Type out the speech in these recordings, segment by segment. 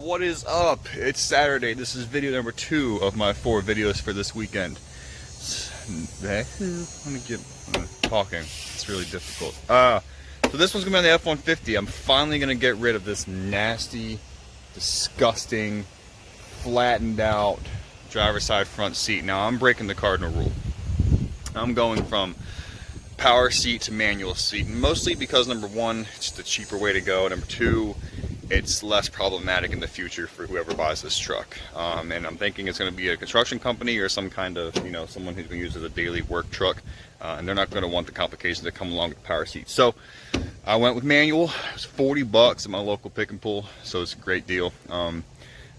What is up? It's Saturday. This is video number 2 of my 4 videos for this weekend. I'm talking. It's really difficult. So this one's gonna be on the F150. I'm finally gonna get rid of this nasty, disgusting, flattened out driver's side front seat. Now I'm breaking the cardinal rule. I'm going from power seat to manual seat, mostly because number 1, it's the cheaper way to go. Number 2, it's less problematic in the future for whoever buys this truck. And I'm thinking it's going to be a construction company or some kind of, someone who's going to use it as a daily work truck. And they're not going to want the complications that come along with the power seat. So I went with manual. It was $40 at my local pick and pull, so it's a great deal.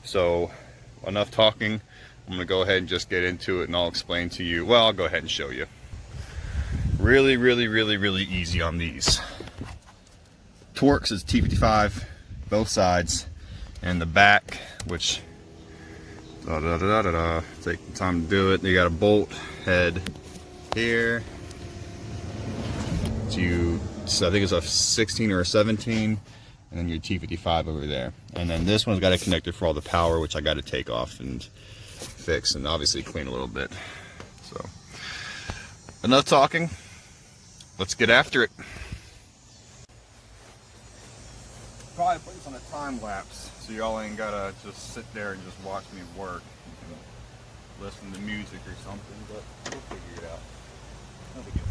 So enough talking. I'm going to go ahead and just get into it, and I'll explain to you. Well, I'll go ahead and show you. Really easy on these. Torx is T55. Both sides, and the back, which take time to do it. You got a bolt head here to, so I think it's a 16 or a 17, and then your T55 over there. And then this one's got a connector for all the power, which I got to take off and fix and obviously clean a little bit. So enough talking, let's get after it. Probably put this on a time lapse, so y'all ain't gotta just sit there and just watch me work. You can listen to music or something, but we'll figure it out. No big deal.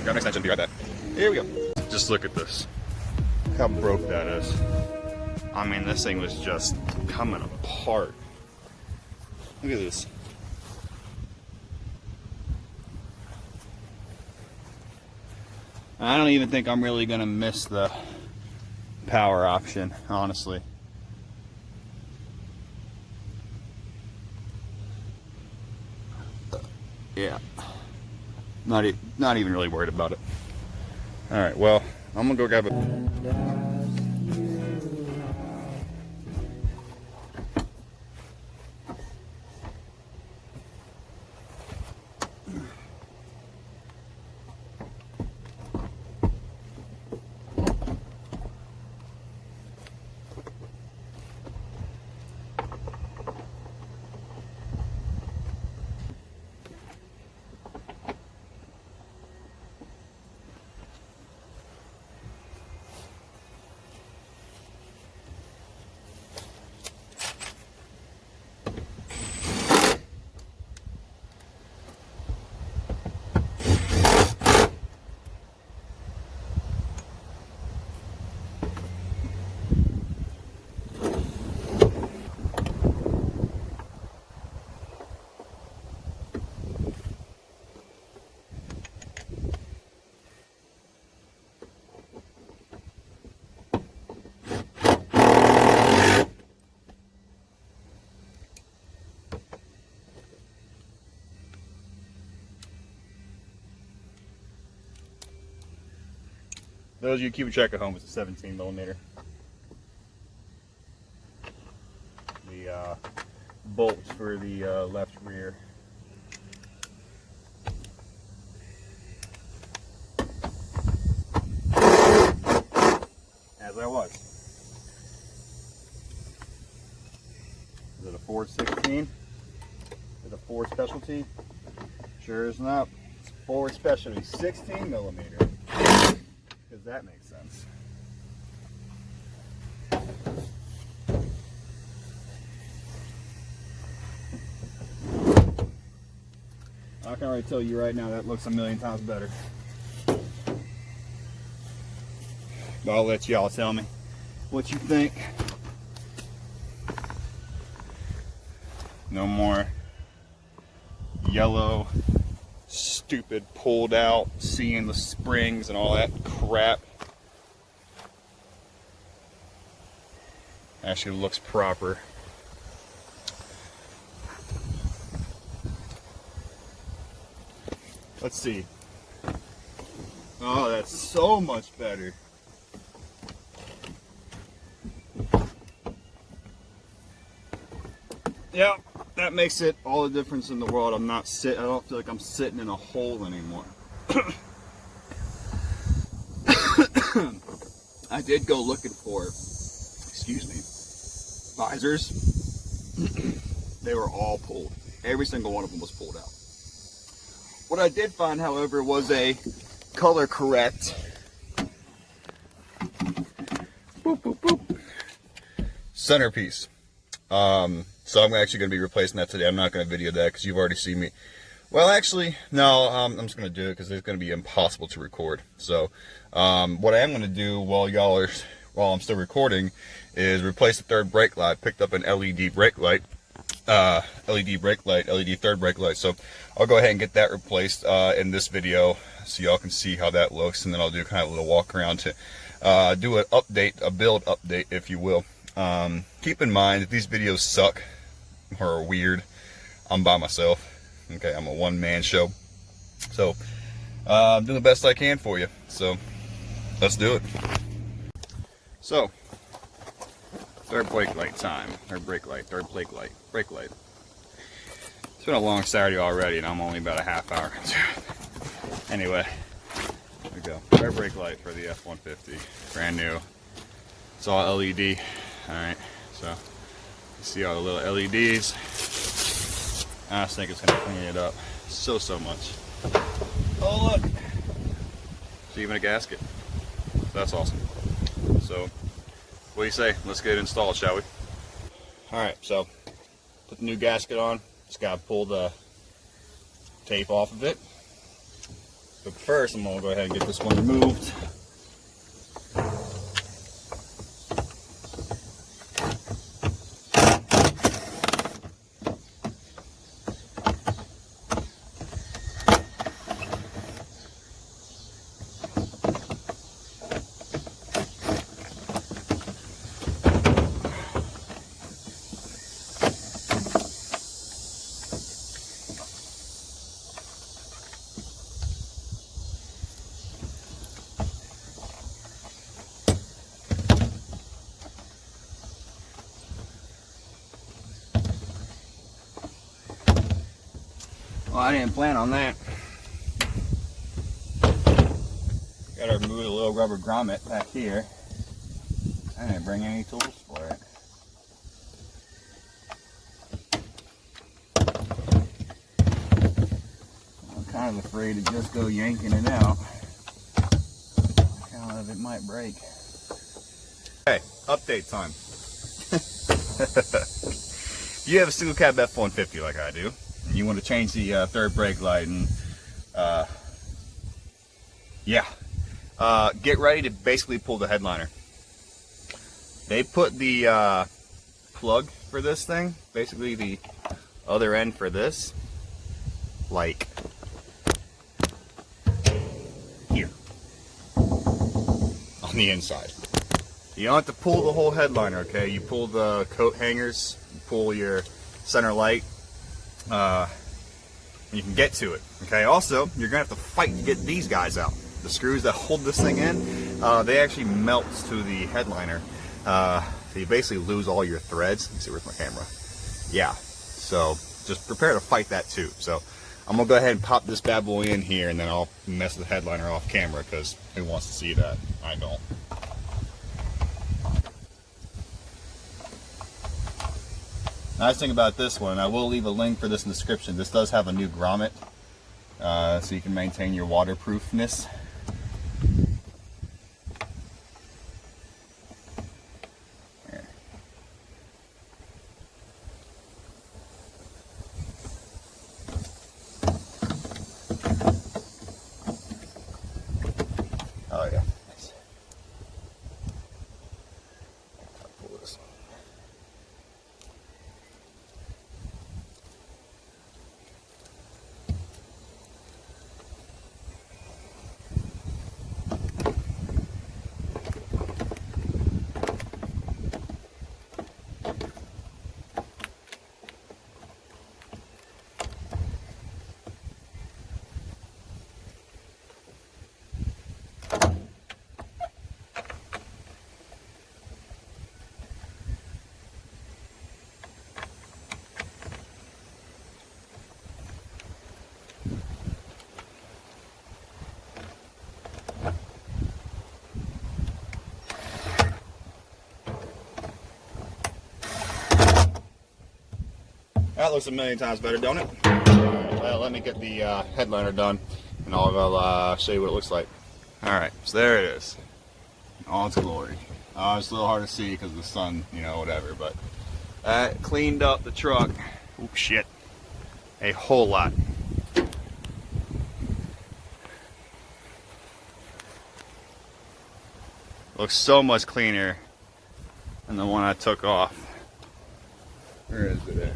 Got an extension, be right back. Here we go. Just look at this. Look how broke that is. I mean, this thing was just coming apart. Look at this. I don't even think I'm really gonna miss the power option, honestly. Yeah, not even really worried about it. All right, well, I'm gonna go grab it. Those of you keeping track at home, it's a 17 millimeter. The bolts for the left rear. As I was. Is it a Ford 16? Is it a Ford specialty? Sure is not. It's Ford specialty, 16 millimeter. Because that makes sense. I can already tell you right now that looks a million times better. But I'll let y'all tell me what you think. No more yellow, stupid pulled out, seeing the springs and all that crap. Actually looks proper. Let's see. Oh, that's so much better. Yep, that makes it all the difference in the world. I don't feel like I'm sitting in a hole anymore. I did go looking for, excuse me, visors. They were all pulled. Every single one of them was pulled out. What I did find, however, was a color correct boop, boop, boop, centerpiece. So I'm actually going to be replacing that today. I'm not going to video that because you've already seen me. Well, actually, no, I'm just going to do it because it's going to be impossible to record. So what I am going to do while I'm still recording is replace the third brake light. Picked up an LED brake light. LED third brake light. So I'll go ahead and get that replaced in this video so y'all can see how that looks, and then I'll do kind of a little walk around to do an update, a build update, if you will. Keep in mind, if these videos suck or are weird, I'm by myself. Okay, I'm a one-man show. So I'm doing the best I can for you. So let's do it. So third brake light time. Third brake light. Brake light. It's been a long Saturday already, and I'm only about a half hour into it. Anyway, there we go. Third brake light for the F150. Brand new. It's all LED. Alright, so you see all the little LEDs. I just think it's going to clean it up so much. Oh, look! There's even a gasket. That's awesome. So, what do you say? Let's get it installed, shall we? Alright, so put the new gasket on. Just got to pull the tape off of it. But first, I'm going to go ahead and get this one removed. Well, I didn't plan on that. Gotta remove the little rubber grommet back here. I didn't bring any tools for it. I'm kind of afraid to just go yanking it out. Kind of, it might break. Okay, update time. You have a single cab F150 like I do. You want to change the third brake light, and get ready to basically pull the headliner. They put the plug for this thing, basically the other end for this, like here on the inside. You don't have to pull the whole headliner, okay? You pull the coat hangers, you pull your center light. You can get to it. Okay. Also, you're gonna have to fight to get these guys out. The screws that hold this thing in, they actually melt to the headliner. So you basically lose all your threads. Let me see, where's my camera? Yeah. So just prepare to fight that too. So I'm gonna go ahead and pop this bad boy in here, and then I'll mess the headliner off camera because who wants to see that? I don't. Nice thing about this one, I will leave a link for this in the description. This does have a new grommet, so you can maintain your waterproofness. Here. Oh yeah. Nice. Pull this one. That looks a million times better, don't it? Alright, well, let me get the headliner done, and I'll show you what it looks like. Alright, so there it is. In all its glory. It's a little hard to see because of the sun, you know, whatever, but that cleaned up the truck. Oh, shit. A whole lot. Looks so much cleaner than the one I took off. Where is it at?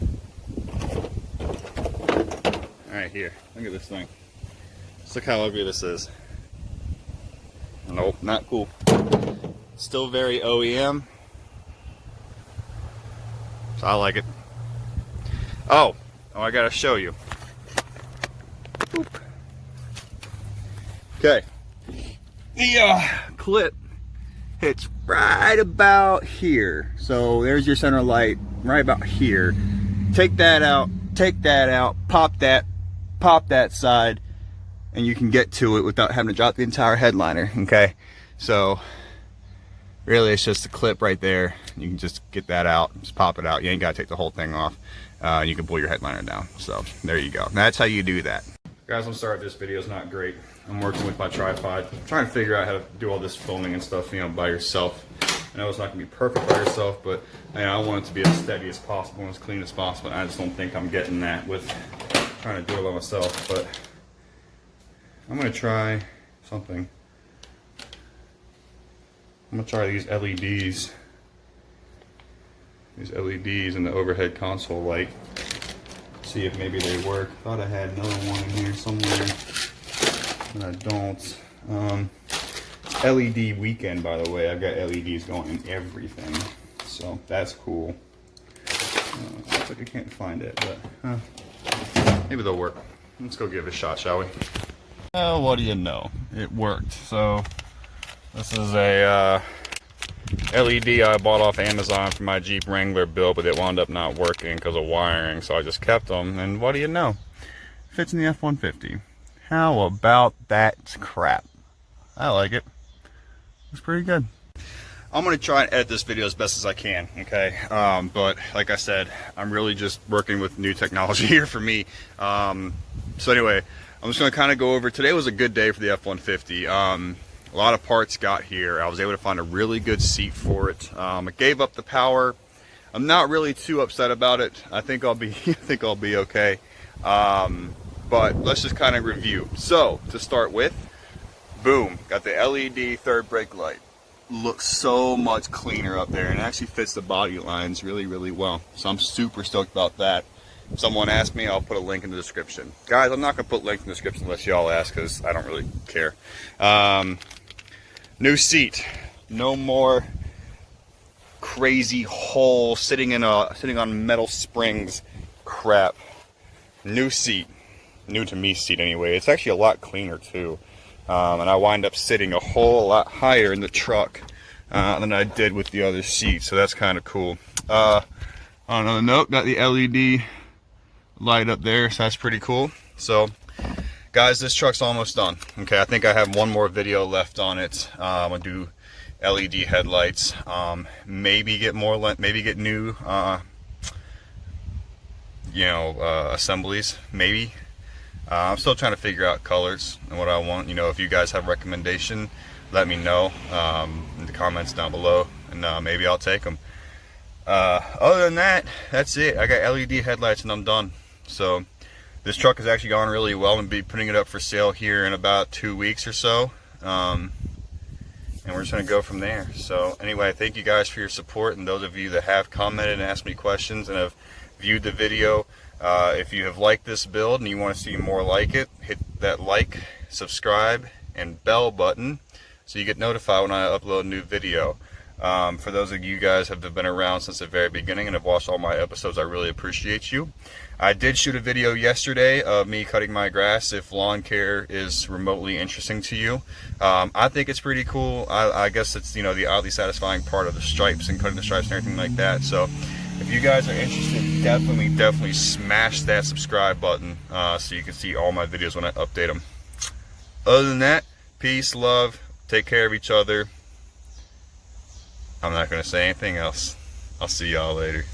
Alright, here. Look at this thing. Just look how ugly this is. Nope, not cool. Still very OEM. So I like it. Oh, I gotta show you. Boop. Okay. The clip hits right about here. So there's your center light right about here. Take that out, pop that side, and you can get to it without having to drop the entire headliner, okay? So really it's just a clip right there. You can just get that out, just pop it out. You ain't gotta take the whole thing off. You can pull your headliner down. So there you go. That's how you do that. Guys, I'm sorry if this video is not great. I'm working with my tripod. I'm trying to figure out how to do all this filming and stuff, you know, by yourself. I know it's not gonna be perfect by yourself, but you know, I want it to be as steady as possible and as clean as possible. And I just don't think I'm getting that with trying to do it by myself. But I'm gonna try something. I'm gonna try these LEDs. These LEDs in the overhead console light. See if maybe they work. Thought I had another one in here somewhere, but I don't. LED weekend, by the way. I've got LEDs going in everything, so that's cool. Looks like I can't find it, but maybe they'll work. Let's go give it a shot, shall we? Oh, what do you know? It worked. So this is a LED I bought off Amazon for my Jeep Wrangler build, but it wound up not working because of wiring, so I just kept them, and what do you know? Fits in the F-150. How about that crap? I like it. It's pretty good. I'm going to try and edit this video as best as I can, okay? But like I said, I'm really just working with new technology here for me. So anyway, I'm just going to kind of go over. Today was a good day for the F-150. A lot of parts got here. I was able to find a really good seat for it. I gave up the power. I'm not really too upset about it. I think I'll be okay. But let's just kind of review. So to start with, boom, got the LED third brake light. Looks so much cleaner up there, and it actually fits the body lines really, really well. So I'm super stoked about that. If someone asks me, I'll put a link in the description. Guys, I'm not going to put links in the description unless y'all ask, because I don't really care. New seat. No more crazy hole sitting on metal springs crap. New seat. New to me seat anyway. It's actually a lot cleaner too. And I wind up sitting a whole lot higher in the truck than I did with the other seat. So that's kind of cool. On another note, got the LED light up there, so that's pretty cool. So guys, this truck's almost done. Okay, I think I have one more video left on it. I'm gonna do LED headlights, maybe get new assemblies, maybe. I'm still trying to figure out colors and what I want. You know, if you guys have recommendation, let me know in the comments down below, and maybe I'll take them. Other than that, that's it. I got LED headlights and I'm done. So this truck has actually gone really well. I'm going to be putting it up for sale here in about 2 weeks or so. And we're just going to go from there. So anyway, thank you guys for your support, and those of you that have commented and asked me questions and have viewed the video. If you have liked this build and you want to see more like it, hit that like, subscribe, and bell button so you get notified when I upload a new video. For those of you guys that have been around since the very beginning and have watched all my episodes, I really appreciate you. I did shoot a video yesterday of me cutting my grass, if lawn care is remotely interesting to you. I think it's pretty cool. I guess it's, you know, the oddly satisfying part of the stripes and cutting the stripes and everything like that. So if you guys are interested, definitely smash that subscribe button so you can see all my videos when I update them. Other than that, peace, love, take care of each other. I'm not going to say anything else. I'll see y'all later.